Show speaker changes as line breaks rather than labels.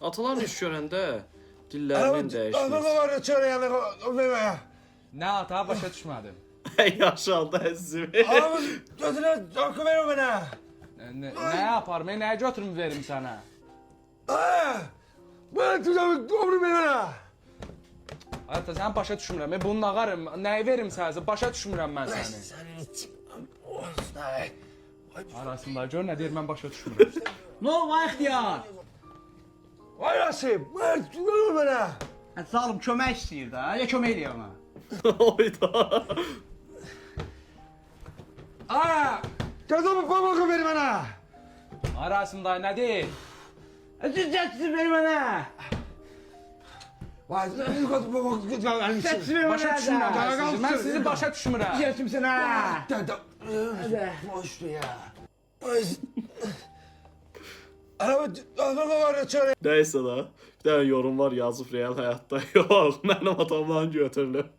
Ataların iş görəndə dillərinin dəyişmesi.
var ya çöre yanına koymaya.
Ne hata başa düşmedim.
Yaşaldı əzizim.
Abi gözüne akı ver bana.
Ne yaparım? Ne götürüm verim sana?
Ben tutamı doğru bana.
Hatta sen başa düşmürəm. Bunun ağarım. Nəyi verim sənə? Başa düşmürəm mən səni.
Senin için olsun.
Arasında gör nə deyir mən başa düşmürəm.
Ne var ihtiyar?
Vay Rasim, ben tutamı bana.
Zalım kömək istəyir də. Ya kömək eləyir ona.
Oyda.
Gözümü pamukı ver bana.
Arasında nə deyir?
Cüccəsiz ver mənə.
Vay gözümü pamukı ver
Cüccəsiz ver
Başa düşmürəm mən
Qarağa
sizi. Mən
uçur.
sizi başa düşmürəm.
Cüccəsiz sənə.
Boştu ya. Araba var ya çöre.
Nəysə da. Bir dənə yorum var yazıb real həyatda. Yox, mənim atamdan götürülüb.